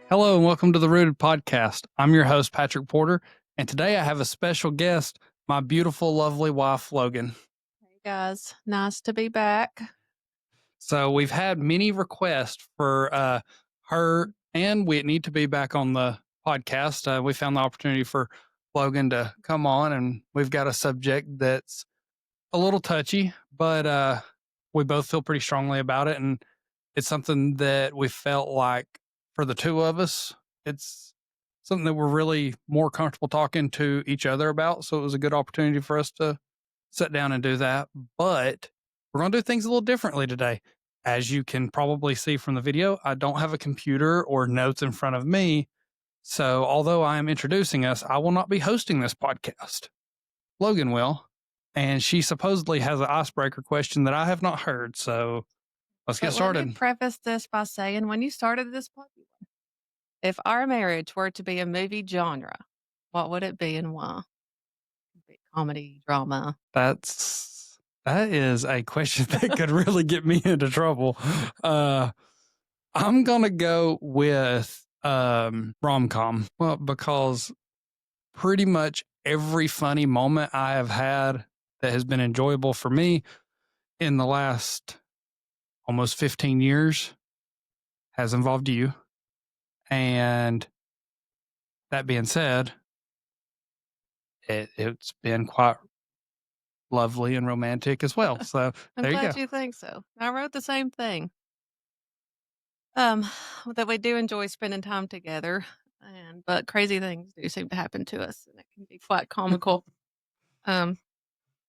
Hello and welcome to the Rooted Podcast. I'm your host, Patrick Porter, and today I have a special guest, my beautiful, lovely wife, Logan. Hey guys, nice to be back. So we've had many requests for her and Whitney to be back on the podcast. We found the opportunity for Logan to come on, and we've got a subject that's a little touchy, but we both feel pretty strongly about it, and it's something that we felt like for the two of us, it's something that we're really more comfortable talking to each other about. So it was a good opportunity for us to sit down and do that. But we're going to do things a little differently today. As you can probably see from the video, I don't have a computer or notes in front of me. So although I am introducing us, I will not be hosting this podcast. Logan will. And she supposedly has an icebreaker question that I have not heard. So let's get started. Let me preface this by saying, when you started this podcast, if our marriage were to be a movie genre, what would it be and why? Comedy, drama. That is a question that could really get me into trouble. I'm gonna go with rom-com. Well, because pretty much every funny moment I have had that has been enjoyable for me in the last almost 15 years has involved you. And that being said, it's been quite lovely and romantic as well. So I'm there you glad go. you think so. I wrote the same thing. That we do enjoy spending time together, but crazy things do seem to happen to us, and it can be quite comical.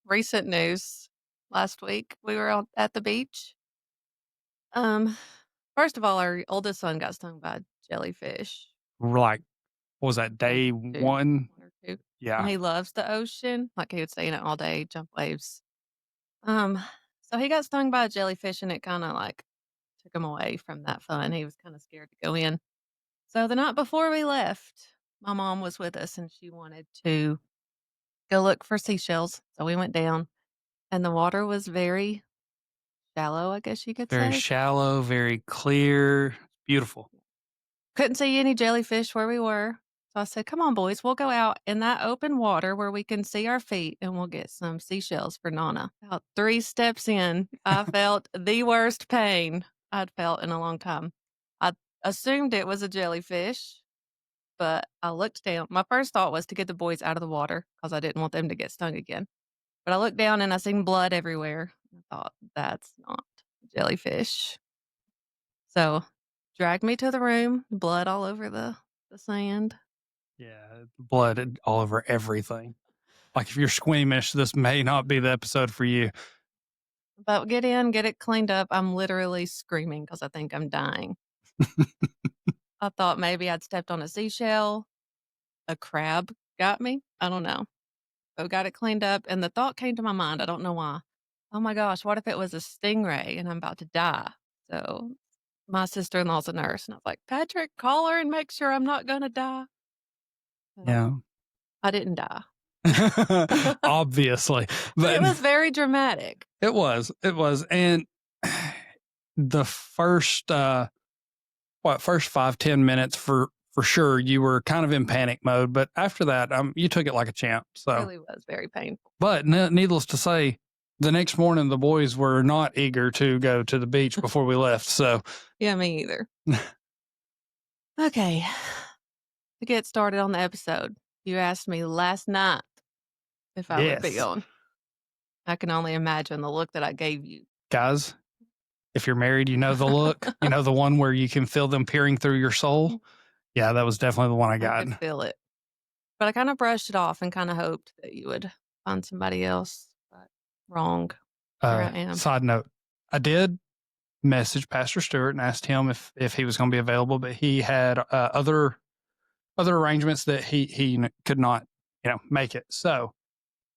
Recent news: last week we were out at the beach. First of all, our oldest son got stung by a jellyfish. Like, what was that, day one? 1 or 2. Yeah. And he loves the ocean. Like, he would stay in it all day, jump waves. So he got stung by a jellyfish, and it kinda, like, took him away from that fun. He was kinda scared to go in. So the night before we left, my mom was with us, and she wanted to go look for seashells. So we went down, and the water was very shallow, I guess you could Very say. shallow, very clear, beautiful. Couldn't see any jellyfish where we were. So I said, "Come on, boys, we'll go out in that open water where we can see our feet, and we'll get some seashells for Nana." About 3 steps in, I felt the worst pain I'd felt in a long time. I assumed it was a jellyfish, but I looked down. My first thought was to get the boys out of the water because I didn't want them to get stung again. But I looked down and I seen blood everywhere. I thought, "That's not jellyfish." So dragged me to the room, blood all over the sand. Yeah, blood all over everything. Like, if you're squeamish, this may not be the episode for you. But get in, get it cleaned up. I'm literally screaming because I think I'm dying. I thought maybe I'd stepped on a seashell, a crab got me. I don't know. So got it cleaned up, and the thought came to my mind. I don't know why. Oh my gosh, what if it was a stingray and I'm about to die? So my sister-in-law's a nurse, and I was like, "Patrick, call her and make sure I'm not gonna die." Yeah. I didn't die. Obviously. But it was very dramatic. It was. And the first 5-10 minutes for sure, you were kind of in panic mode, but after that, you took it like a champ. So It really was very painful. But needless to say, the next morning the boys were not eager to go to the beach before we left. So Yeah, me either. Okay. To get started on the episode, you asked me last night if I would be Yes. on. I can only imagine the look that I gave you. Guys, if you're married, you know the look. You know the one where you can feel them peering through your soul. Yeah, that was definitely the one I got. I could feel it. But I kind of brushed it off and kind of hoped that you would find somebody else. But wrong. Here I am. Side note, I did message Pastor Stewart and asked him if he was going to be available, but he had other arrangements that he could not make it. So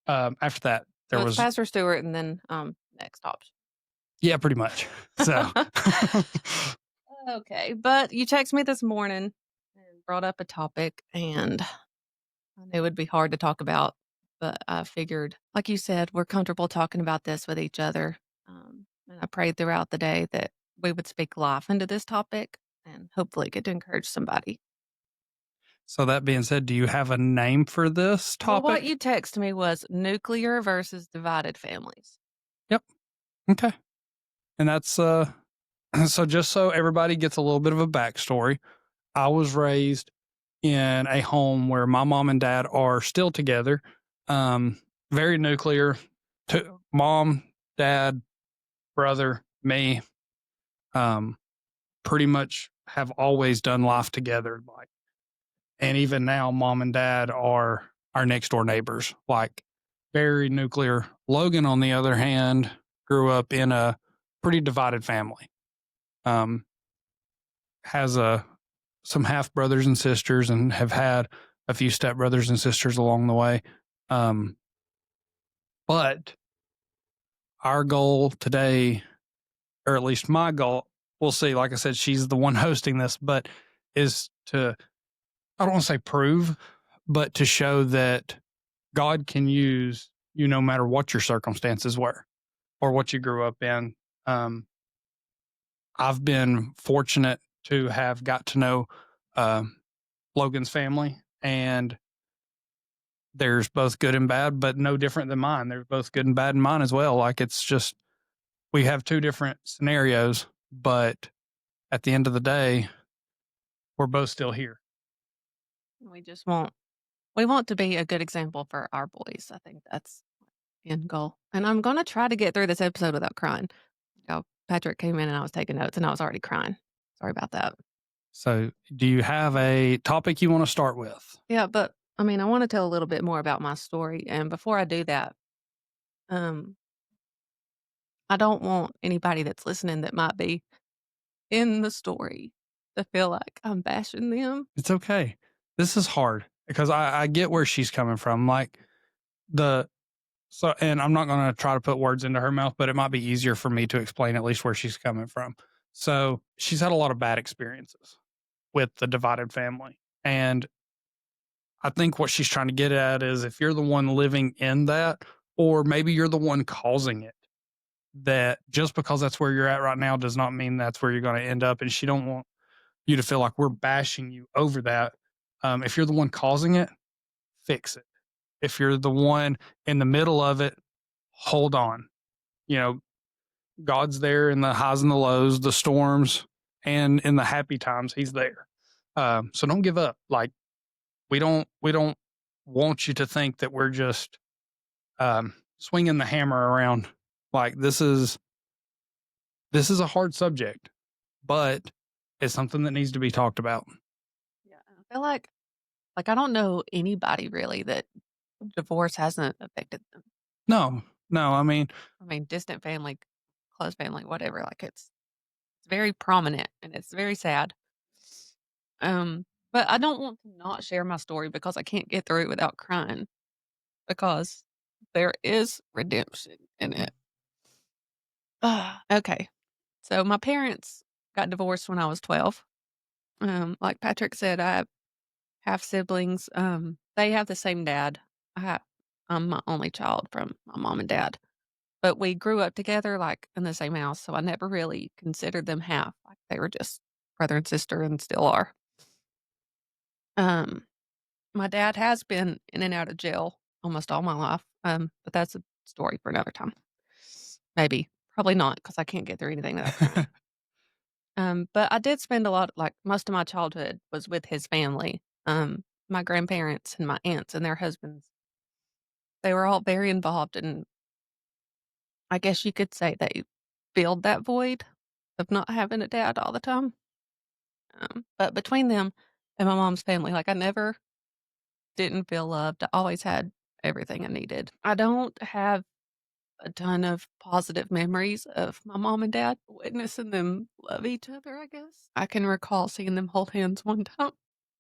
after that, there was Pastor Stewart and then next option. Yeah, pretty much. So okay, but you texted me this morning and brought up a topic, and I knew it would be hard to talk about, but I figured, like you said, we're comfortable talking about this with each other. And I prayed throughout the day that we would speak life into this topic and hopefully get to encourage somebody. So that being said, do you have a name for this Well, what topic? you text me was nuclear versus divided families. Yep. Okay. And that's so just so everybody gets a little bit of a backstory, I was raised in a home where my mom and dad are still together. Very nuclear. To mom, dad, brother, me, um, pretty much have always done life together. Like, and even now, mom and dad are our next door neighbors. Like, very nuclear. Logan, on the other hand, grew up in a pretty divided family. Um, has a some half brothers and sisters, and have had a few step brothers and sisters along the way. Um, but our goal today, or at least my goal, we'll see. Like I said, she's the one hosting this, but is to, I don't want to say prove, but to show that God can use you no matter what your circumstances were or what you grew up in. Um, I've been fortunate to have got to know um, Logan's family, and there's both good and bad, but no different than mine. There's both good and bad in mine as well. Like, it's just we have two different scenarios, but at the end of the day, we're both still here. We just want we want to be a good example for our boys. I think that's the end goal. And I'm gonna try to get through this episode without crying. Patrick came in and I was taking notes and I was already crying. Sorry about that. So, do you have a topic you want to start with? Yeah, but I mean, I want to tell a little bit more about my story. And before I do that, um, I don't want anybody that's listening that might be in the story to feel like I'm bashing them. It's okay. This is hard because I get where she's coming from. Like, the so, and I'm not going to try to put words into her mouth, but it might be easier for me to explain at least where she's coming from. So, she's had a lot of bad experiences with the divided family. And I think what she's trying to get at is if you're the one living in that, or maybe you're the one causing it, that just because that's where you're at right now does not mean that's where you're going to end up. And she don't want you to feel like we're bashing you over that. If you're the one causing it, fix it. If you're the one in the middle of it, hold on. You know, God's there in the highs and the lows, the storms, and in the happy times, He's there. So don't give up. Like, we don't want you to think that we're just swinging the hammer around. Like, this is a hard subject, but it's something that needs to be talked about. Yeah, and I feel like I don't know anybody really that divorce hasn't affected them. No, no. I mean, I mean, distant family, close family, whatever. Like it's very prominent and it's very sad. But I don't want to not share my story because I can't get through it without crying because there is redemption in it. Okay. So my parents got divorced when I was 12. Like Patrick said, I have half siblings. They have the same dad. I'm my only child from my mom and dad, but we grew up together, like in the same house. So I never really considered them half. Like they were just brother and sister and still are. Um, my dad has been in and out of jail almost all my life. But that's a story for another time. Maybe, probably not, because I can't get through anything without crying. But I did spend a lot, like most of my childhood was with his family. My grandparents and my aunts and their husbands. They were all very involved, and I guess you could say they filled that void of not having a dad all the time. But between them and my mom's family, like I never didn't feel loved. I always had everything I needed. I don't have a ton of positive memories of my mom and dad witnessing them love each other, I guess. I can recall seeing them hold hands one time.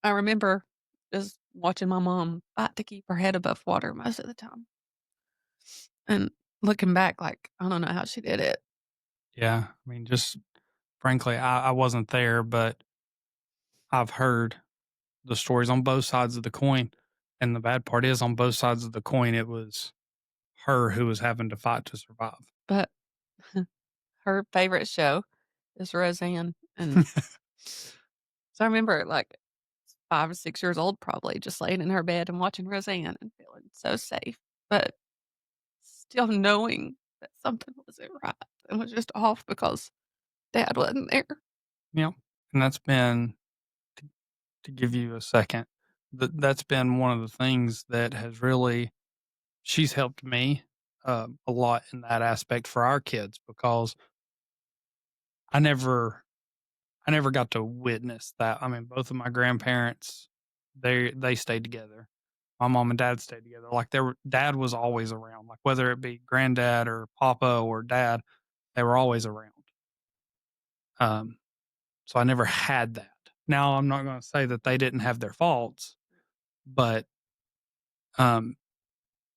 I remember just watching my mom fight to keep her head above water most of the time. And looking back, like, I don't know how she did it. yeah. I mean, just frankly, I wasn't there, but I've heard the stories on both sides of the coin. And the bad part is, on both sides of the coin, it was her who was having to fight to survive. But her favorite show is Roseanne. And So I remember, like, 5 or 6 years old probably, just laying in her bed and watching Roseanne and feeling so safe, but still knowing that something wasn't right and was just off because dad wasn't there. Yeah, and that's been to give you a second, that's been one of the things that has really she's helped me, a lot in that aspect for our kids because I never I never got to witness that. I mean, both of my grandparents, they stayed together. My mom and dad stayed together. Like, dad was always around, like, whether it be granddad or papa or dad, they were always around. Um, so I never had that. Now, I'm not gonna say that they didn't have their faults, but, um,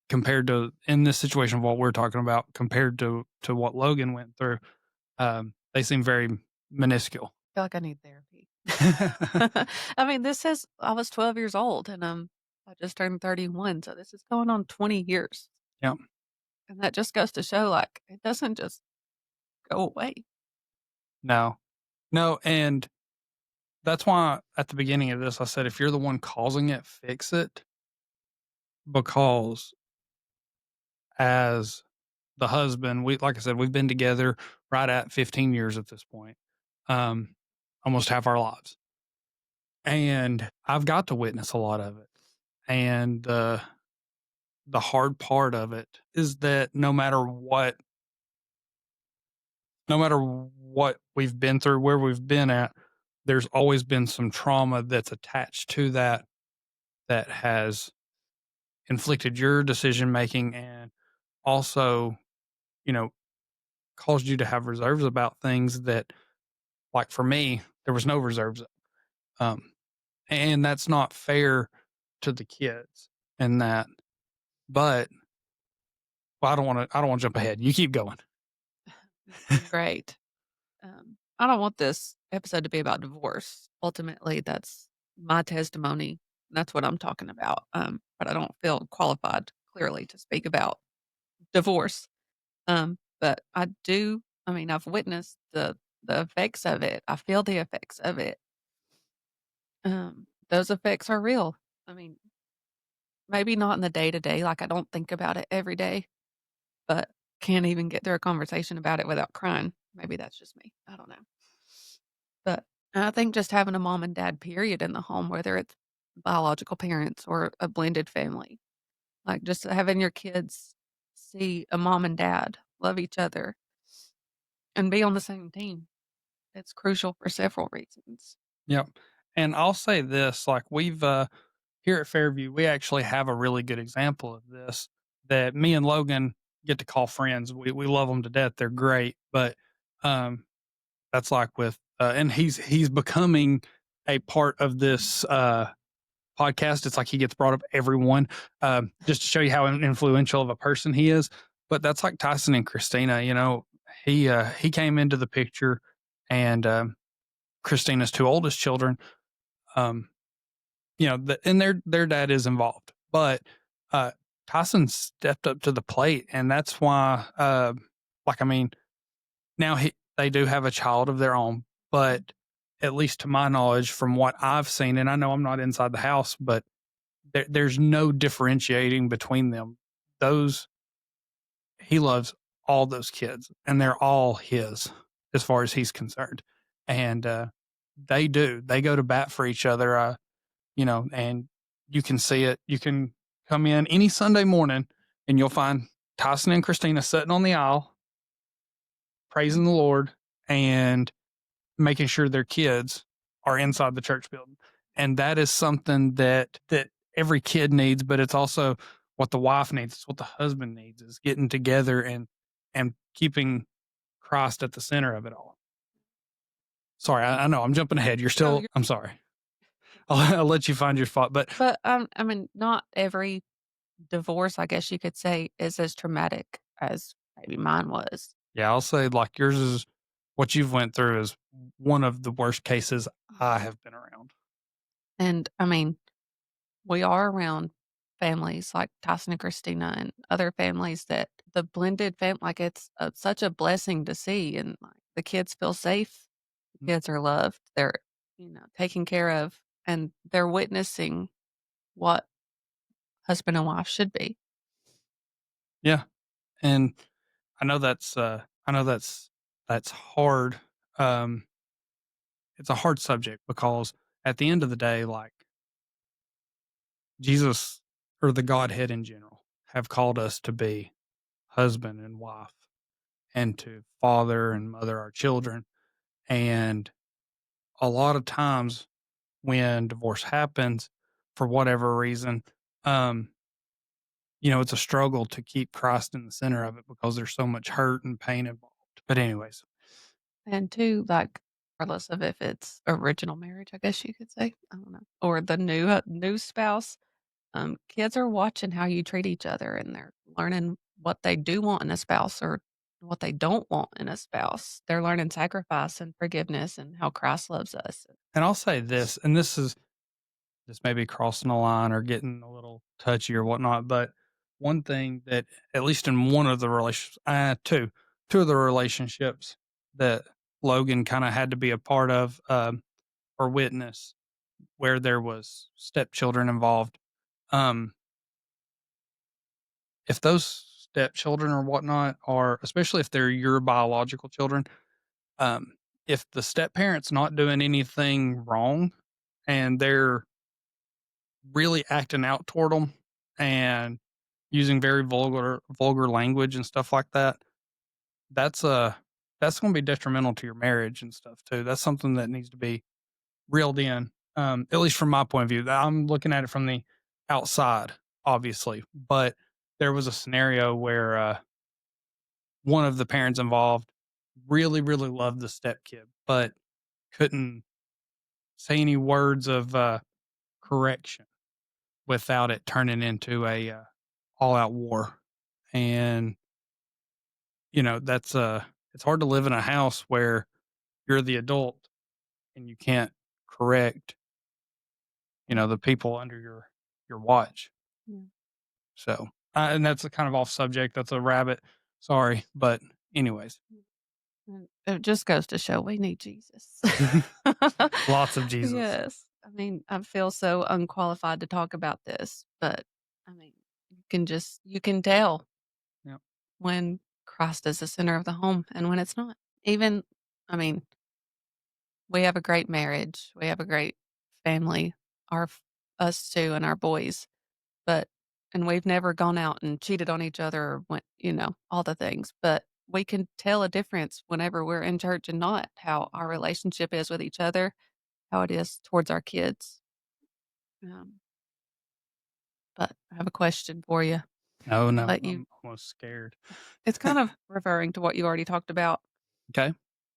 compared to in this situation of what we're talking about, compared to what Logan went through, they seem very minuscule. Feel like I need therapy. I mean, this is I was 12 years old and, I just turned 31, so this is going on 20 years, Yeah, and that just goes to show, like, it doesn't just go away. no. No, and that's why at the beginning of this, I said, if you're the one causing it, fix it. Because as the husband, like I said, we've been together right at 15 years at this point, um, almost half our lives. And I've got to witness a lot of it. And the hard part of it is that no matter what we've been through, where we've been at, there's always been some trauma that's attached to that that has inflicted your decision making and also, you know, caused you to have reserves about things that, like for me, there was no reserves. Um, and that's not fair to the kids and that, but well, I don't want to jump ahead. You keep going. It's been great. I don't want this episode to be about divorce. Ultimately, that's my testimony. That's what I'm talking about. But I don't feel qualified clearly to speak about divorce. But I do. I mean, I've witnessed the effects of it. I feel the effects of it. Those effects are real. I mean, maybe not in the day to day. Like I don't think about it every day, but can't even get through a conversation about it without crying. Maybe that's just me. I don't know. But I think just having a mom and dad period in the home, whether it's biological parents or a blended family, like just having your kids see a mom and dad love each other and be on the same team. It's crucial for several reasons. Yep. And I'll say this, like we've here at Fairview, we actually have a really good example of this that me and Logan get to call friends. We love them to death. They're great, but um that's like with and he's becoming a part of this podcast. It's like he gets brought up everyone, just to show you how influential of a person he is. But that's like Tyson and Christina. You know, he came into the picture, and Christina's two oldest children. Um, you know, and their dad is involved, but uh, Tyson stepped up to the plate, and that's why. Like I mean, now they do have a child of their own, but at least to my knowledge, from what I've seen, and I know I'm not inside the house, but there's no differentiating between them. Those he loves all those kids, and they're all his as far as he's concerned. And they do. They go to bat for each other. You know, and you can see it. You can come in any Sunday morning, and you'll find Tyson and Christina sitting on the aisle, praising the Lord, and making sure their kids are inside the church building. And that is something that every kid needs, but it's also what the wife needs. It's what the husband needs is getting together and keeping Christ at the center of it all. Sorry, I know I'm jumping ahead. No, you're I'm sorry. I'll let you find your spot. But but, I mean, not every divorce, I guess you could say, is as traumatic as maybe mine was. yeah, I'll say like yours is what you've went through is one of the worst cases I have been around. And, I mean, we are around families like Tyson and Christina and other families that the blended like, it's, such a blessing to see, and, like, the kids feel safe, the kids are loved, they're taken care of, and they're witnessing what husband and wife should be. Yeah, and I know that's hard. Um, it's a hard subject because at the end of the day, like Jesus or the Godhead in general have called us to be husband and wife and to father and mother our children. And a lot of times when divorce happens for whatever reason, um, it's a struggle to keep Christ in the center of it because there's so much hurt and pain involved. But anyways, And 2, like, regardless of if it's original marriage, I guess you could say, I don't know, or the new spouse, kids are watching how you treat each other, and they're learning what they do want in a spouse or what they don't want in a spouse. They're learning sacrifice and forgiveness and how Christ loves us. and I'll say this, and this may be crossing the line or getting a little touchy or whatnot, but one thing that at least in one of the relations, two of the relationships that Logan kind of had to be a part of or witness where there was stepchildren involved. Um, if those stepchildren or whatnot are, especially if they're your biological children, um, if the step parent's not doing anything wrong and they're really acting out toward them and using very vulgar language and stuff like that, that's that's going to be detrimental to your marriage and stuff too. That's something that needs to be reeled in. At least from my point of view, I'm looking at it from the outside, obviously, but there was a scenario where one of the parents involved really, really loved the step kid, but couldn't say any words of correction without it turning into a all out war. And that's it's hard to live in a house where you're the adult and you can't correct, the people under your watch. Yeah. So, and that's a kind of off subject. That's a rabbit. Sorry, but anyways, And it just goes to show we need Jesus. lots of Jesus. Yes. I mean, I feel so unqualified to talk about this, but I mean, you can tell Yeah. when Christ is the center of the home and when it's not. Even, I mean, we have a great marriage. We have a great family, us two and our boys, but and we've never gone out and cheated on each other or went, all the things, but we can tell a difference whenever we're in church and not, how our relationship is with each other, how it is towards our kids. Um, but I have a question for you. No, I'll no, let you I'm almost scared. It's kind of referring to what you already talked about. Okay.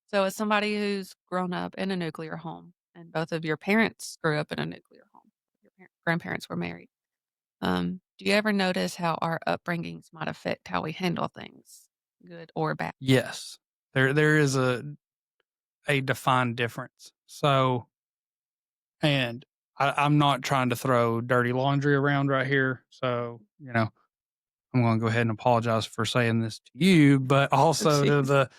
So as somebody who's grown up in a nuclear home and both of your parents grew up in a nuclear home, your grandparents were married. Do you ever notice how our upbringings might affect how we handle things, good or bad? Yes, there is a defined difference. So, and I'm not trying to throw dirty laundry around right here. So, I'm going to go ahead and apologize for saying this to you, but Oh, also to jeez. the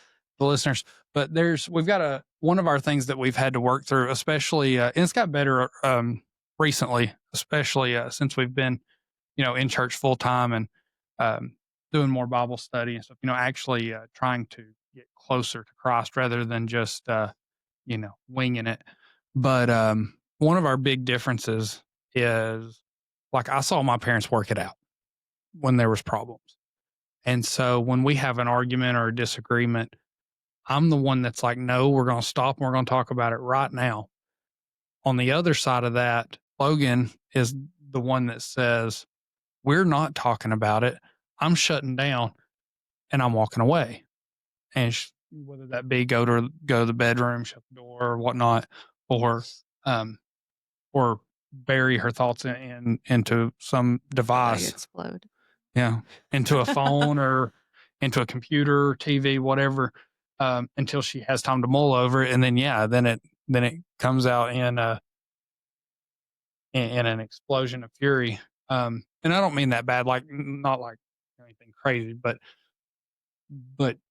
listeners. But we've got one of our things that we've had to work through, especially, and it's got better recently, especially since we've been, in church full time and um, doing more Bible study and stuff. Actually trying to get closer to Christ rather than just winging it. But one of our big differences is, like, I saw my parents work it out when there was problems. And so when we have an argument or a disagreement, I'm the one that's like, no, we're going to stop and we're going to talk about it right now. On the other side of that, Logan is the one that says, we're not talking about it. I'm shutting down and I'm walking away. And whether that be go to the bedroom, shut the door or whatnot, or, um, or bury her thoughts into some Before they device. explode. Yeah, into a phone or into a computer, TV, whatever, until she has time to mull over it, and then then it comes out in an explosion of fury. And I don't mean that bad, like not like anything crazy, but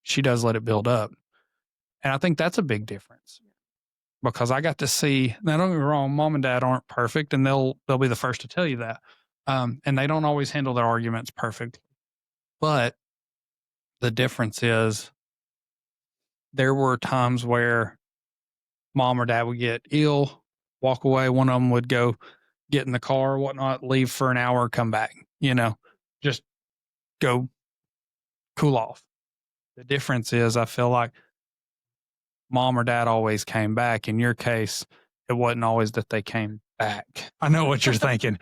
she does let it build up, and I think that's a big difference. because I got to see, now don't get me wrong, mom and dad aren't perfect and they'll be the first to tell you that. And they don't always handle their arguments perfectly. But the difference is there were times where mom or dad would get ill, walk away. One of them would go get in the car or whatnot, leave for an hour, come back, just go cool off. The difference is I feel like mom or dad always came back. In your case, it wasn't always that they came back. I know what you're thinking.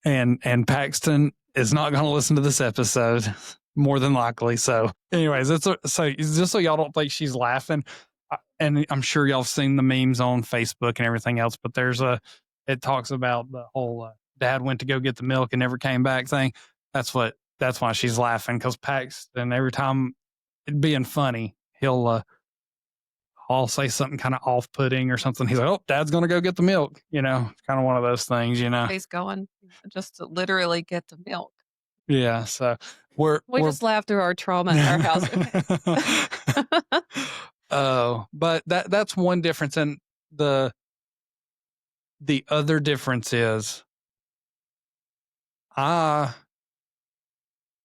And Paxton is not going to listen to this episode more than likely. So, anyways, so just so y'all don't think she's laughing, and I'm sure y'all have seen the memes on Facebook and everything else. But it talks about the whole dad went to go get the milk and never came back thing. That's why she's laughing, because Paxton, every time it being funny, I'll say something kind of off putting or something. He's like, "Oh, dad's going to go get the milk." It's kind of one of those things, He's going just to literally get the milk. Yeah. So We we're just laugh through our trauma at our house. Okay. Oh, but that's one difference. And the other difference is I,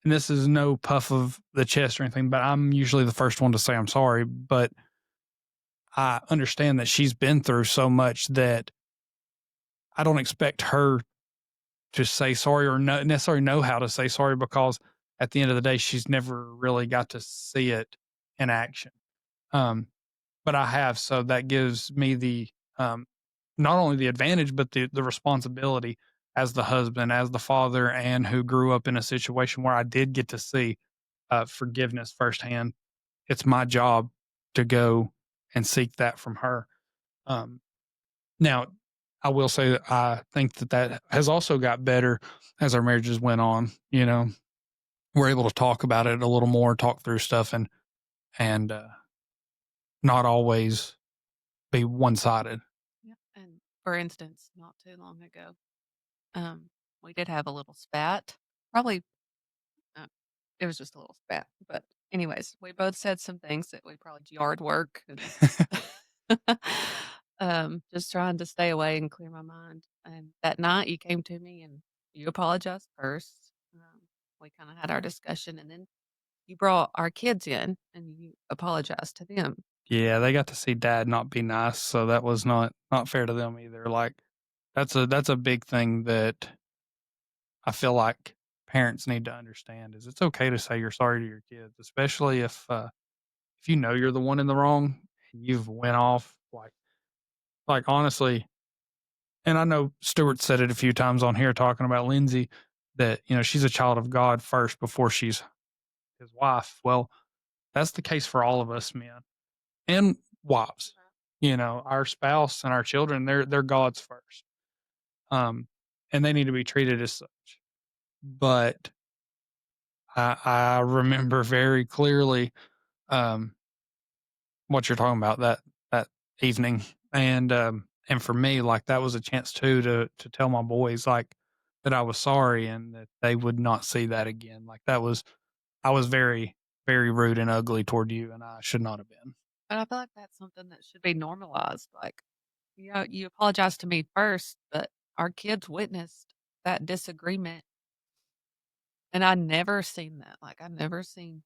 and this is no puff of the chest or anything, but I'm usually the first one to say I'm sorry. But I understand that she's been through so much that I don't expect her to say sorry or necessarily know how to say sorry, because at the end of the day, she's never really got to see it in action. Um, but I have, so that gives me the not only the advantage, but the responsibility as the husband, as the father, and who grew up in a situation where I did get to see forgiveness firsthand. It's my job to go and seek that from her. Um, Now, I will say that I think that has also got better as our marriages went on. We're able to talk about it a little more, talk through stuff, and not always be one sided. Yeah. And for instance, not too long ago, we did have a little spat. Probably uh, it was just a little spat, but anyways, we both said some things that we probably yard work and just trying to stay away and clear my mind. And that night you came to me and you apologized first. We kind of had our discussion, and then you brought our kids in and you apologized to them. Yeah, they got to see dad not be nice, so that was not fair to them either. Like that's a big thing that I feel like parents need to understand, is it's okay to say you're sorry to your kids, especially if you know you're the one in the wrong and you've went off like honestly. And I know Stuart said it a few times on here talking about Lindsay, that she's a child of God first before she's his wife. Well, that's the case for all of us men and wives. Our spouse and our children, they're God's first. And they need to be treated as such. But I remember very clearly um what you're talking about that evening. And for me, like, that was a chance too to tell my boys, like, that I was sorry and that they would not see that again. Like, I was very, very rude and ugly toward you, and I should not have been. And I feel like that's something that should be normalized. Like, you apologized to me first, but our kids witnessed that disagreement. And I never seen that. Like, I never seen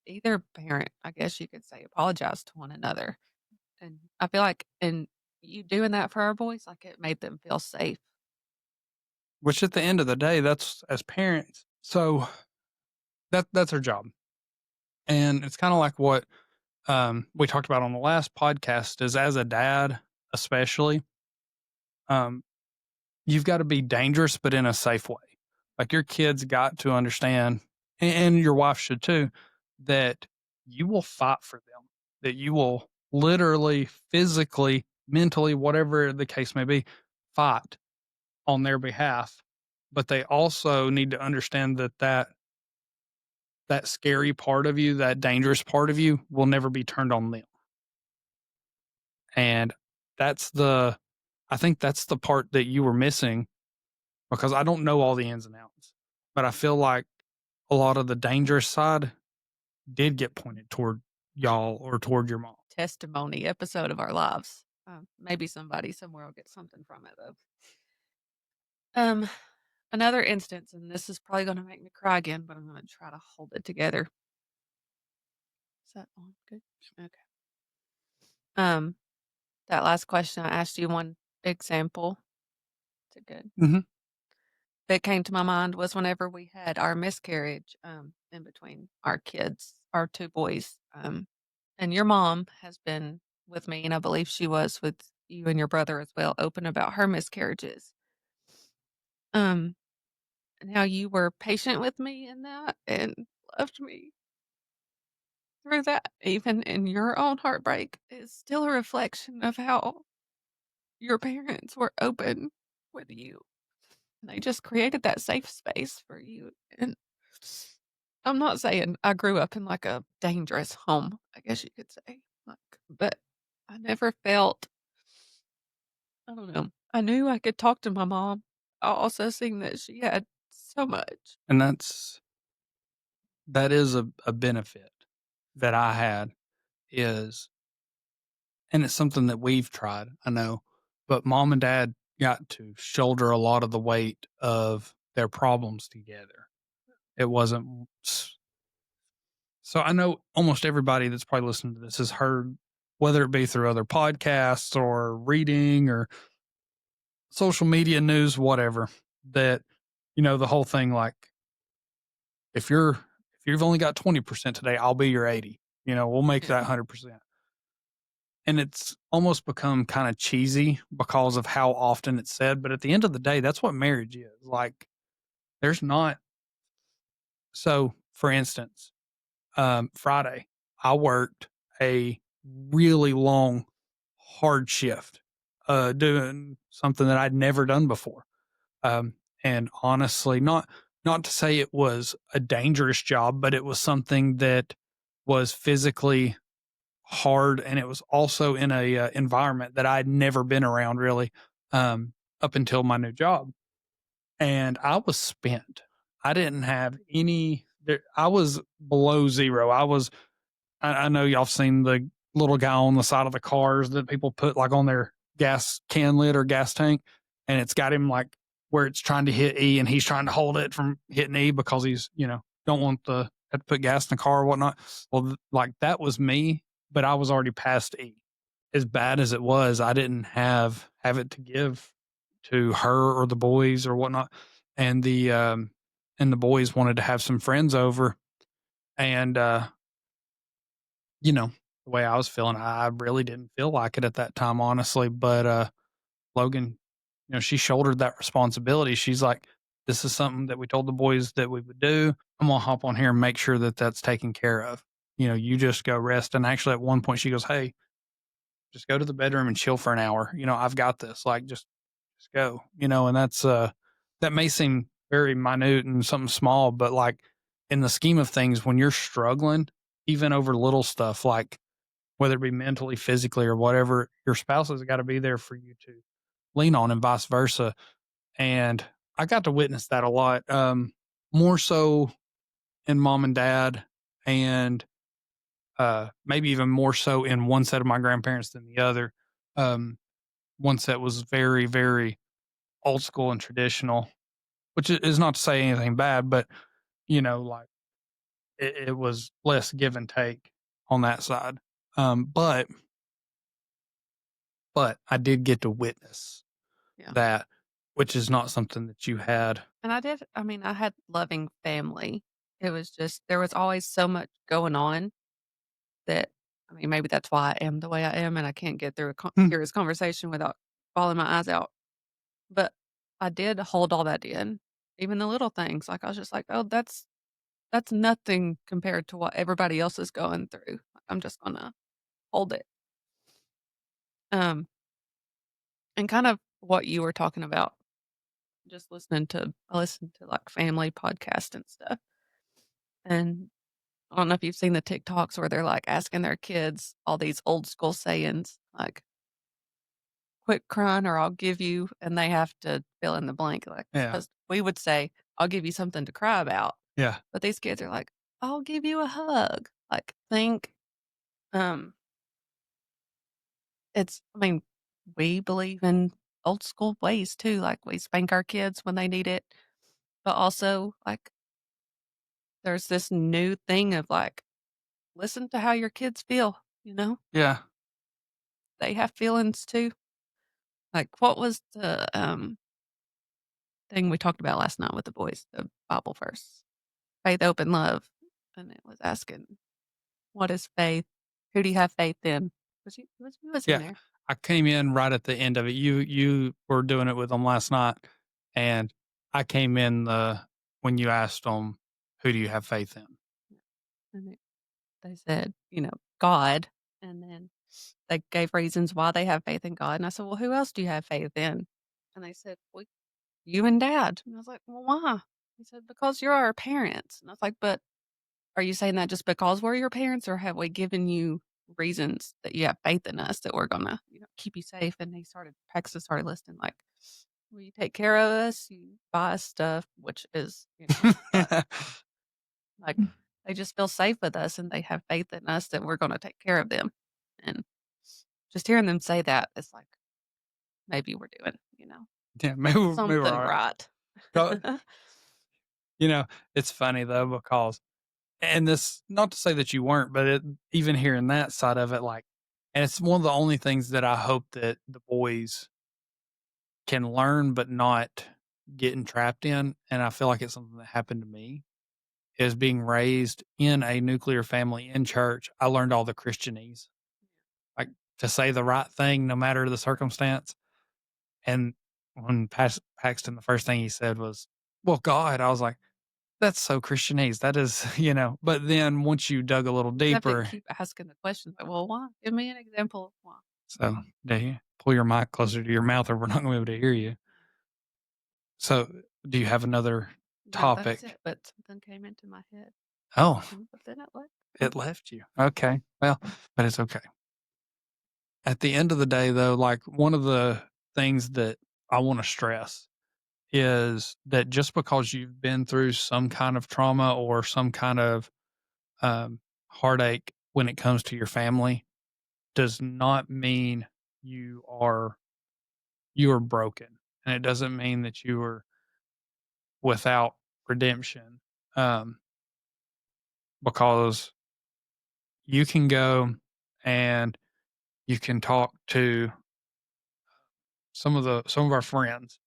either parent, I guess you could say, apologize to one another. And I feel like, and you doing that for our boys, like it made them feel safe. Which at the end of the day, that's as parents. So that's our job. And it's kind of like what we talked about on the last podcast, is as a dad, especially, um, you've got to be dangerous, but in a safe way. Like, your kids got to understand, and your wife should too, that you will fight for them, that you will literally, physically, mentally, whatever the case may be, fight on their behalf. But they also need to understand that scary part of you, that dangerous part of you, will never be turned on them. And that's I think that's the part that you were missing, because I don't know all the ins and outs, but I feel like a lot of the dangerous side did get pointed toward y'all or toward your mom. Testimony episode of our lives. Maybe somebody somewhere will get something from it, though. Um, Another instance, and this is probably gonna make me cry again, but I'm gonna try to hold it together. Is that on? Good? Okay. Um, that last question, I asked you one example. Is it good? Mhm. That came to my mind was whenever we had our miscarriage, in between our kids, our 2 boys, and your mom has been with me, and I believe she was with you and your brother as well, open about her miscarriages. Um, and how you were patient with me in that and loved me through that, even in your own heartbreak, is still a reflection of how your parents were open with you. They just created that safe space for you, and I'm not saying I grew up in, like, a dangerous home, I guess you could say, like, but I never felt I don't know. I knew I could talk to my mom. I also seen that she had so much. And that is a benefit that I had is and it's something that we've tried, I know, but mom and dad got to shoulder a lot of the weight of their problems together. It wasn't so I know almost everybody that's probably listening to this has heard, whether it be through other podcasts or reading or social media news, whatever, that, the whole thing like, if you've only got 20% today, I'll be your 80. We'll make Yeah. that 100%. And it's almost become kind of cheesy because of how often it's said. But at the end of the day, that's what marriage is. Like, there's not. So, for instance, Friday, I worked a really long, hard shift, doing something that I'd never done before. Um, and honestly, not to say it was a dangerous job, but it was something that was physically hard, and it was also in a environment that I'd never been around really, up until my new job. And I was spent. I didn't have any. I was below zero. I know y'all seen the little guy on the side of the cars that people put like on their gas can lid or gas tank, and it's got him like where it's trying to hit E, and he's trying to hold it from hitting E because he's don't want the have to put gas in the car or whatnot. Well, like that was me, but I was already past E. As bad as it was, I didn't have it to give to her or the boys or whatnot, and the boys wanted to have some friends over, and the way I was feeling, I really didn't feel like it at that time, honestly. But Logan, she shouldered that responsibility. She's like, "This is something that we told the boys that we would do. I'm gonna hop on here and make sure that that's taken care of. You just go rest." And actually, at one point, she goes, "Hey, just go to the bedroom and chill for an hour. I've got this. Like, just go. And that may seem very minute and something small, but like in the scheme of things, when you're struggling, even over little stuff like whether it be mentally, physically, or whatever, your spouse has got to be there for you to lean on and vice versa. And I got to witness that a lot, more so in mom and dad, and maybe even more so in one set of my grandparents than the other. Um, One set was very, very old school and traditional, which is not to say anything bad, but like it was less give and take on that side. But I did get to witness Yeah. that, which is not something that you had. And I mean, I had loving family. It was just there was always so much going on that I mean, maybe that's why I am the way I am, and I can't get through a Hmm. serious conversation without bawling my eyes out. But I did hold all that in, even the little things. Like, I was just like, "Oh, that's nothing compared to what everybody else is going through. I'm just gonna hold it." Um, and kind of what you were talking about, just I listened to, like, family podcast and stuff, and I don't know if you've seen the TikToks where they're, like, asking their kids all these old school sayings, like, "Quit crying or I'll give you," and they have to fill in the blank, like, Yeah. 'cause we would say, "I'll give you something to cry about," Yeah. but these kids are like, "I'll give you a hug." Like, think, um, I mean, we believe in old school ways too, like, we spank our kids when they need it, but also, like, there's this new thing of, like, listen to how your kids feel, you know? Yeah. They have feelings too. Like, what was the, thing we talked about last night with the boys, the Bible verse? Faith, open love, and it was asking, "What is faith? Who do you have faith in?" Was in Yeah. there. I came in right at the end of it. You were doing it with them last night, and I came in when you asked them, "Who do you have faith in?" And they said, "God," and then they gave reasons why they have faith in God, and I said, "Well, who else do you have faith in?" And they said, "Well, you and Dad." And I was like, "Well, why?" He said, "Because you're our parents." And I was like, "But are you saying that just because we're your parents, or have we given you reasons that you have faith in us that we're gonna, keep you safe?" And Paxton started listing like, "Well, you take care of us, you buy us stuff," which is, but like they just feel safe with us and they have faith in us that we're gonna take care of them. And just hearing them say that, it's like maybe we're doing, Yeah, maybe we're something all right. right. Go you know, it's funny though because and this not to say that you weren't, but even hearing that side of it, like and it's one of the only things that I hope that the boys can learn but not get entrapped in, and I feel like it's something that happened to me, is being raised in a nuclear family in church. I learned all the Christianese, like to say the right thing no matter the circumstance. And when Paxton, the first thing he said was, "Well, God," I was like, "That's so Christianese. That is," But then once you dug a little You have to deeper, keep asking the questions like, "Well, why? Give me an example of why." so do you pull your mic closer to your mouth, or we're not going to be able to hear you. So, do you have another No, that's topic? it, but something came into my head, Oh, but then it left. it left you. Okay. Well, but it's okay. At the end of the day, though, like one of the things that I want to stress is that just because you've been through some kind of trauma or some kind of heartache when it comes to your family does not mean you are you are broken, and it doesn't mean that you are without redemption. Um, because you can go and you can talk to some of our friends,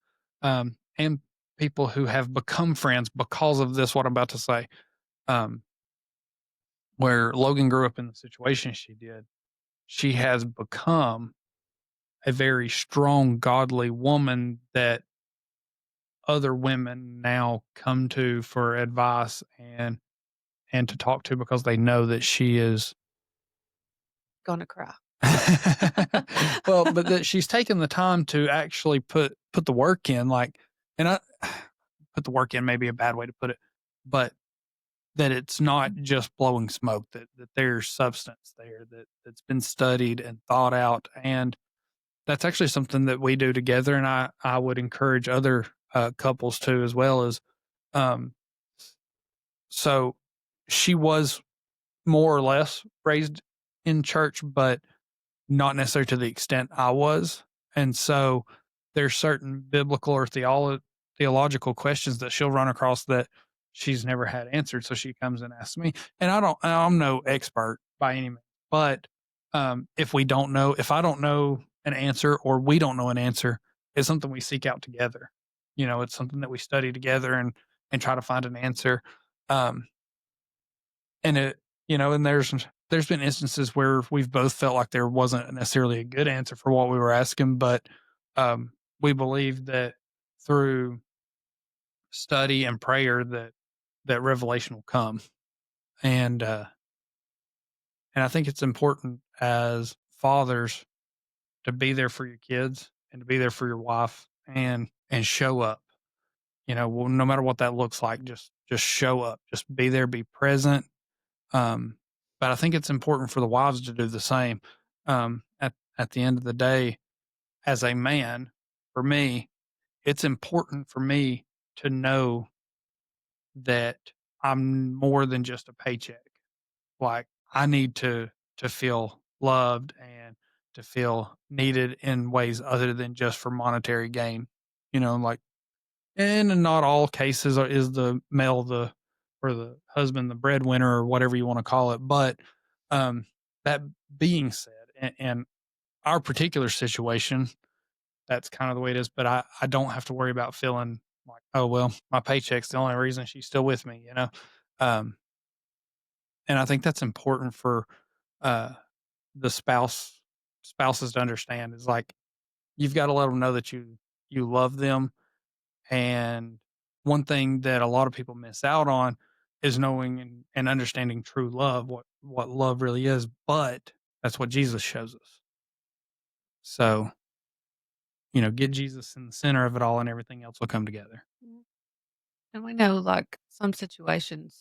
and people who have become friends because of this. What I'm about to say, um, where Logan grew up in the situation she did, she has become a very strong, godly woman that other women now come to for advice and to talk to because they know that she is Gonna cry. well, but that she's taken the time to actually put the work in, like, and I put the work in, maybe a bad way to put it, but that it's not just blowing smoke, that there's substance there that's been studied and thought out, and that's actually something that we do together, and I would encourage other couples to as well as um. So she was more or less raised in church, but not necessarily to the extent I was. And so there's certain biblical or theological questions that she'll run across that she's never had answered. So she comes and asks me. And I'm no expert by any means, but if I don't know an answer or we don't know an answer, it's something we seek out together. It's something that we study together and try to find an answer. Um, and and there's been instances where we've both felt like there wasn't necessarily a good answer for what we were asking, but we believe that through study and prayer that revelation will come. And and I think it's important as fathers to be there for your kids and to be there for your wife and show up. Well, no matter what that looks like, just show up, just be there, be present. But I think it's important for the wives to do the same. At the end of the day, as a man, for me, it's important for me to know that I'm more than just a paycheck. Like I need to feel loved and to feel needed in ways other than just for monetary gain. Like, and in not all cases is the male or the husband the breadwinner or whatever you want to call it. But um, that being said, and our particular situation, that's kind of the way it is. But I don't have to worry about feeling like, oh well, my paycheck's the only reason she's still with me. Um, and I think that's important for uh, the spouses to understand is like you've got to let them know that you love them. And one thing that a lot of people miss out on is knowing and understanding true love, what love really is. But that's what Jesus shows us. So, get Jesus in the center of it all and everything else will come together. Mm. And we know, like, some situations,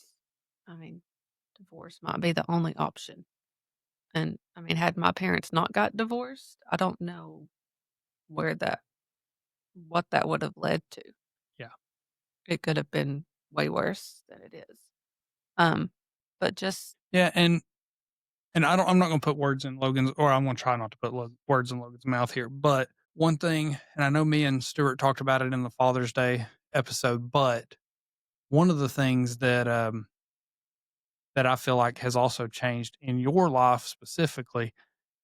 I mean, divorce might be the only option. And, I mean, had my parents not got divorced, I don't know where that what that would have led to. Yeah. It could have been way worse than it is. Um, but just Yeah. And I'm not going to put words in Logan's, or I'm going to try not to put words in Logan's mouth here. But one thing, and I know me and Stuart talked about it in the Father's Day episode, but one of the things that I feel like has also changed in your life specifically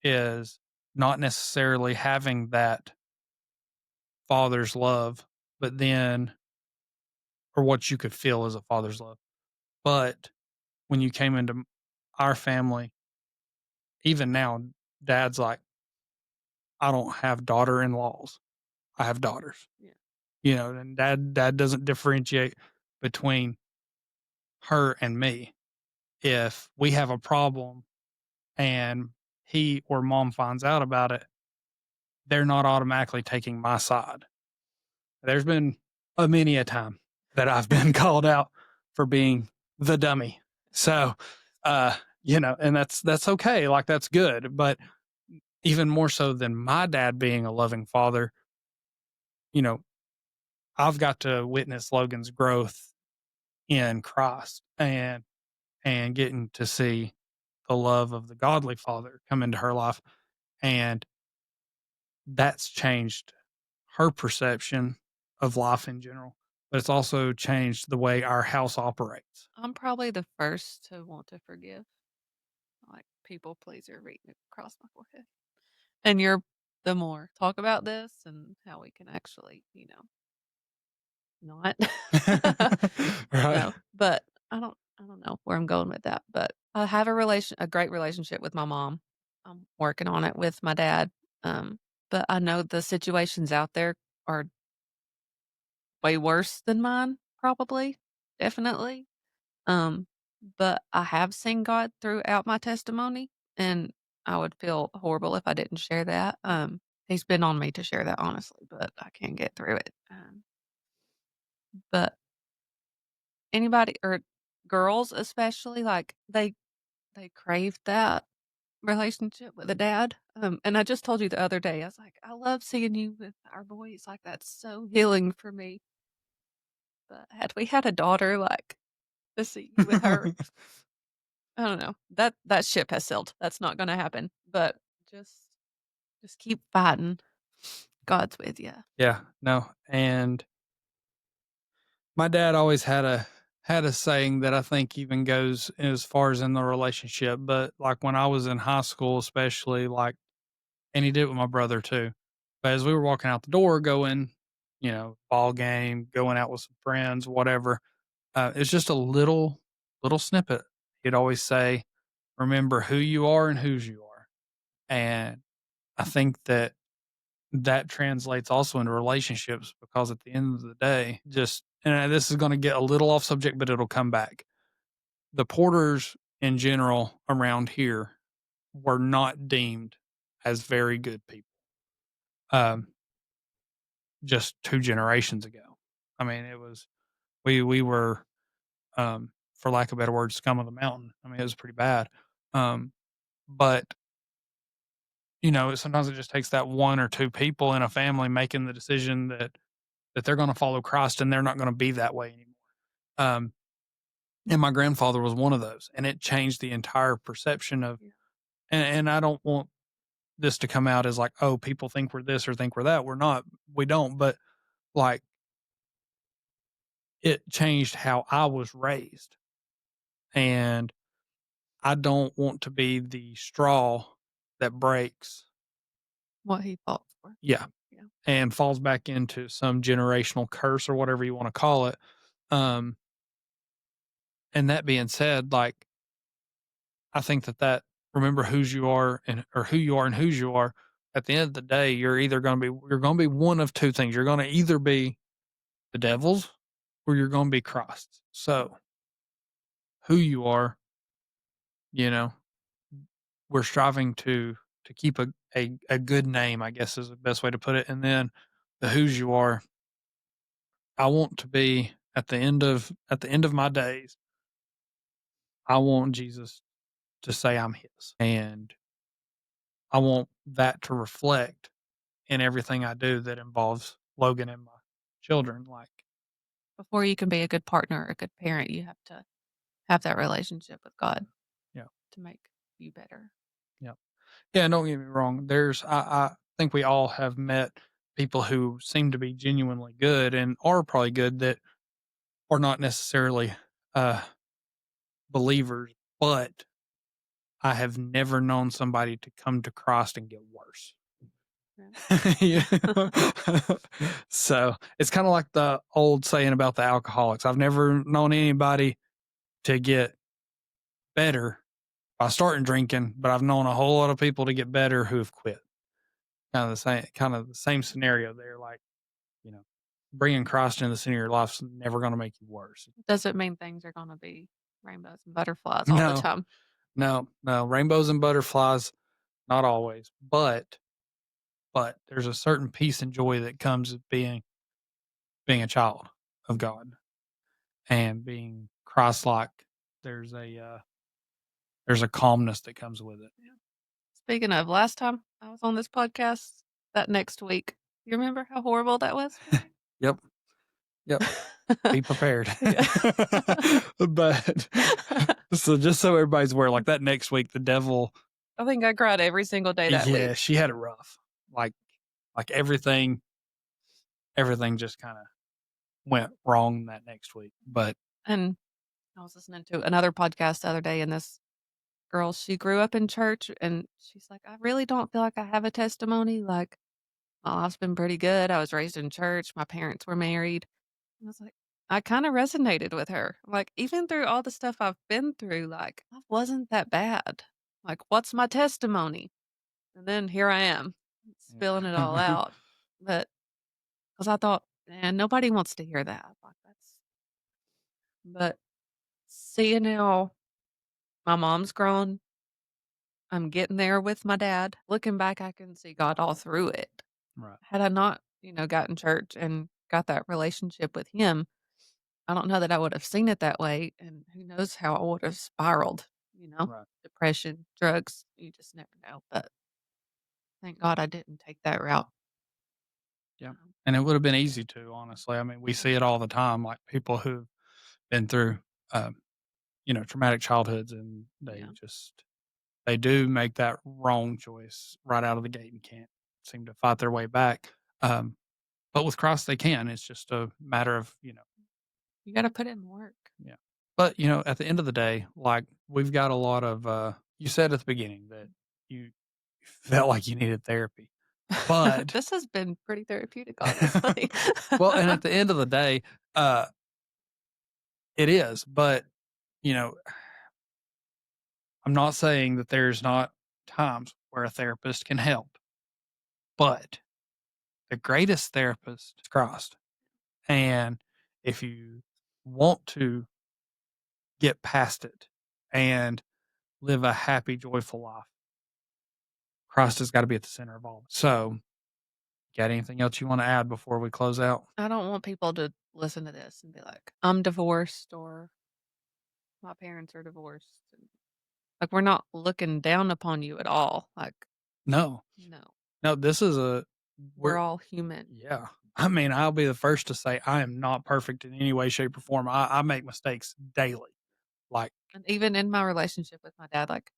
is not necessarily having that father's love, but then, or what you could feel as a father's love. But when you came into our family, even now, dad's like, I don't have daughter in laws. I have daughters, yeah. and dad doesn't differentiate between her and me. If we have a problem and he or mom finds out about it, they're not automatically taking my side. There's been a many a time that I've been called out for being the dummy. So, and that's okay. Like that's good. But even more so than my dad being a loving father, you know, I've got to witness Logan's growth in Christ and getting to see the love of the godly father come into her life. And that's changed her perception of life in general, but it's also changed the way our house operates. I'm probably the first to want to forgive, like, people pleaser reading across my forehead. And you're the more talk about this and how we can actually, not. Right. No, but I don't know where I'm going with that, but I have a great relationship with my mom. I'm working on it with my dad, but I know the situations out there are way worse than mine, probably, definitely. Um, but I have seen God throughout my testimony, and I would feel horrible if I didn't share that. He's been on me to share that, honestly, but I can't get through it. But anybody or girls especially, like, they crave that relationship with a dad. And I just told you the other day, I was like, "I love seeing you with our boys, like, that's so healing for me." But had we had a daughter, like, to see you with her, I don't know. That ship has sailed. That's not gonna happen, but just just keep fighting. God's with you. Yeah, no. And my dad always had a saying that I think even goes as far as in the relationship, but like when I was in high school, especially like, and he did it with my brother too. But as we were walking out the door, going, ball game, going out with some friends, whatever, it's just a little snippet. He'd always say, "Remember who you are and whose you are," and I think that translates also into relationships because at the end of the day, just and this is going to get a little off subject, but it'll come back. The Porters in general around here were not deemed as very good people. Um, just 2 generations ago. I mean, it was we were for lack of better words, scum of the mountain. I mean, it was pretty bad. Um, but sometimes it just takes that one or two people in a family making the decision that they're going to follow Christ and they're not going to be that way anymore. Um, and my grandfather was one of those, and it changed the entire perception of. Yeah. And I don't want this to come out as like, oh, people think we're this or think we're that. We're not. We don't. But like, it changed how I was raised, and I don't want to be the straw that breaks. What he fought for. Yeah, Yeah. and falls back into some generational curse or whatever you want to call it. Um, and that being said, like, I think that remember whose you are and or who you are and whose you are. At the end of the day, you're going to be one of two things. You're going to either be the devil's or you're going to be Christ's. So who you are, you know, we're striving to keep a good name, I guess is the best way to put it. And then the whose you are, I want to be at the end of my days, I want Jesus to say I'm his. And I want that to reflect in everything I do that involves Logan and my children. Like, Before you can be a good partner or a good parent, you have to have that relationship with God yeah, to make you better. yeah, yeah. And don't get me wrong. I think we all have met people who seem to be genuinely good and are probably good that are not necessarily uh, believers, but I have never known somebody to come to Christ and get worse. Yeah. You know? So it's kind of like the old saying about the alcoholics. I've never known anybody to get better by starting drinking, but I've known a whole lot of people to get better who have quit. Kind of the same scenario there. Like, you know, bringing Christ into the center of your life's never going to make you worse. Doesn't mean things are gonna be rainbows and butterflies all the No, time. no, rainbows and butterflies, not always, but there's a certain peace and joy that comes with being a child of God and being Christ-like. There's there's a calmness that comes with it. Yeah. Speaking of, last time I was on this podcast, that next week, you remember how horrible that was for me? Yep, yep. Be prepared. Yeah. But so just so everybody's aware, like that next week, the devil, I think I cried every single day that yeah, week. she had it rough. Like like everything just kind of went wrong that next week. But And I was listening to another podcast the other day, and this girl, she grew up in church, and she's like, I really don't feel like I have a testimony. Like, my life's been pretty good. I was raised in church. My parents were married. And I was like, I kind of resonated with her. Like, even through all the stuff I've been through, like, I wasn't that bad. Like, what's my testimony? And then here I am spilling it all yeah. out. But because I thought, man, nobody wants to hear that. Like, but seeing how my mom's grown, I'm getting there with my dad. Looking back, I can see God all through it. Right. Had I not, got in church and got that relationship with him, I don't know that I would have seen it that way, and who knows how I would have spiraled, Right. depression, drugs, you just never know, but thank God I didn't take that route. Yeah. Um, And it would have been easy to, honestly. I mean, we see it all the time, like people who've been through, um, traumatic childhoods and yeah. they do make that wrong choice right out of the gate and can't seem to fight their way back. But with Christ, they can. It's just a matter of, You gotta put in work. yeah. But, at the end of the day, like we've got a lot of, you said at the beginning that you felt like you needed therapy, but This has been pretty therapeutic, honestly. well, and at the end of the day, uh, it is, but, you know, I'm not saying that there's not times where a therapist can help, but the greatest therapist is Christ. And if you want to get past it and live a happy, joyful life, Christ has got to be at the center of all. So, got anything else you want to add before we close out? I don't want people to listen to this and be like, "I'm divorced," or "My parents are divorced." And, like, we're not looking down upon you at all. Like, No, no, no, this is we're we're, all human. yeah. I mean, I'll be the first to say I am not perfect in any way, shape, or form. I make mistakes daily. Like, And even in my relationship with my dad, like,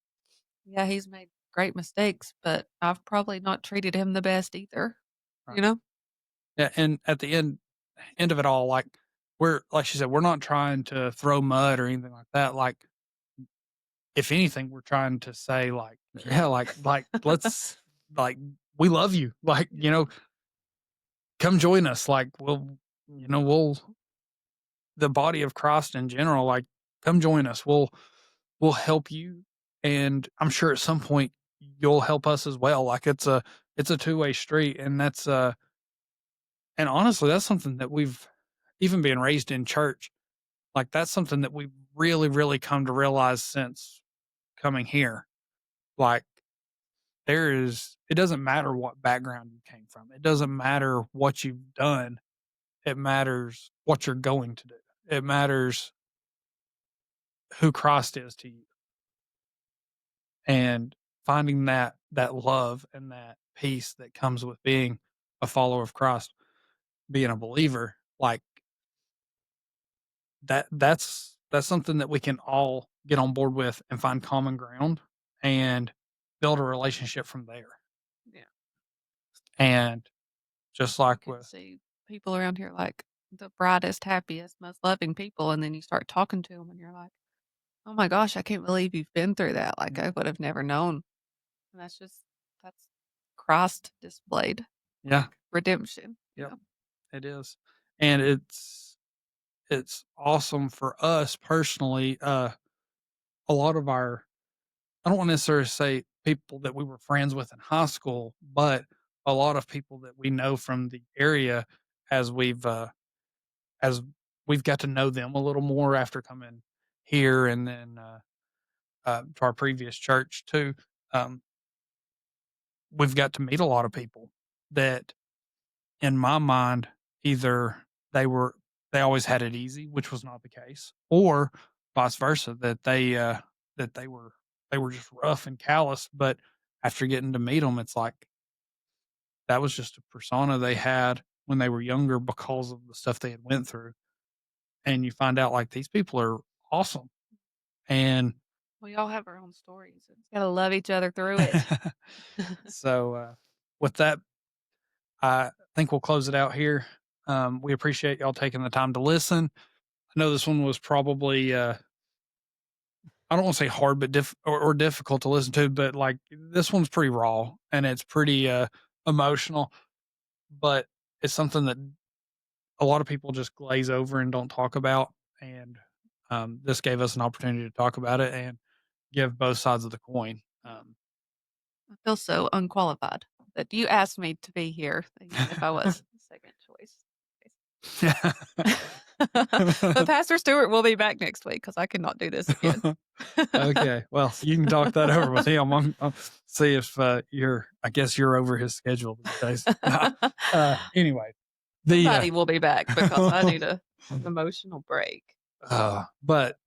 yeah, he's made great mistakes, but I've probably not treated him the best either, Right. you know? Yeah, and at the end of it all, like, we're like she said, we're not trying to throw mud or anything like that. Like, if anything, we're trying to say, like, yeah, let's, like, we love you. Like, come join us. Like, we'll the body of Christ in general, like, come join us. We'll help you, and I'm sure at some point you'll help us as well. Like, it's a two-way street, and and honestly, that's something that we've even being raised in church, like, that's something that we've really, really come to realize since coming here. Like, it doesn't matter what background you came from. It doesn't matter what you've done. It matters what you're going to do. It matters who Christ is to you, and finding that love and that peace that comes with being a follower of Christ, being a believer, like, that's something that we can all get on board with and find common ground and build a relationship from there. Yeah. And just I like can with see people around here like the brightest, happiest, most loving people, and then you start talking to them, and you're like, "Oh my gosh, I can't believe you've been through that. Like, I would have never known." And that's Christ displayed, yeah, like redemption, yep, it is. And it's awesome for us personally. A lot of our I don't want to necessarily say people that we were friends with in high school, but a lot of people that we know from the area as as we've got to know them a little more after coming here, and then to our previous church too. Um, we've got to meet a lot of people that, in my mind, either they were they always had it easy, which was not the case, or vice versa, that that they were just rough and callous. But after getting to meet them, it's like that was just a persona they had when they were younger because of the stuff they had went through. And you find out, like, these people are awesome. And We all have our own stories, and gotta love each other through it. so, with that, I think we'll close it out here. We appreciate y'all taking the time to listen. I know this one was probably, I don't want to say hard, but or difficult to listen to, but, like, this one's pretty raw and it's pretty emotional, but it's something that a lot of people just glaze over and don't talk about. And this gave us an opportunity to talk about it and give both sides of the coin. I feel so unqualified that you asked me to be here, even if I was second choice. But Pastor Stewart will be back next week because I cannot do this again. Okay, well, you can talk that over with him. I'll see if I guess you're over his schedule these days. No. Anyway, Somebody will be back because I need an emotional break. But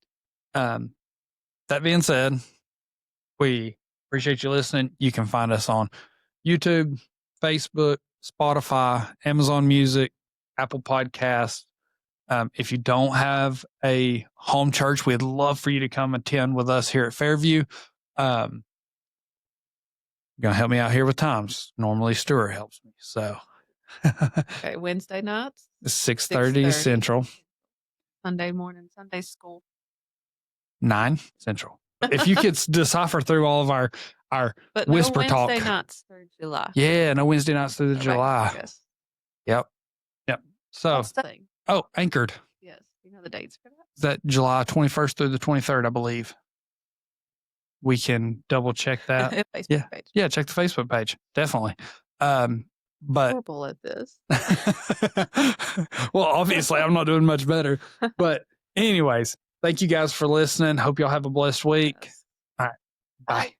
that being said, we appreciate you listening. You can find us on YouTube, Facebook, Spotify, Amazon Music, Apple Podcasts. If you don't have a home church, we'd love for you to come attend with us here at Fairview. You're going to help me out here with times. Normally, Stuart helps me. So, okay, Wednesday nights, 6:30 Central. Sunday morning, Sunday school, 9 Central. If you could decipher through all of our but whisper no talk. Wednesday nights through July. Yeah, no Wednesday nights through July. Yep. So, what's the thing? Oh, Anchored. Yes, you know the dates for that. Is that July 21st through the 23rd, I believe. We can double check that. Facebook page. Yeah, check the Facebook page. Definitely. But horrible at this. well, obviously I'm not doing much better. But anyways, thank you guys for listening. Hope y'all have a blessed week. Yes. All right. Bye.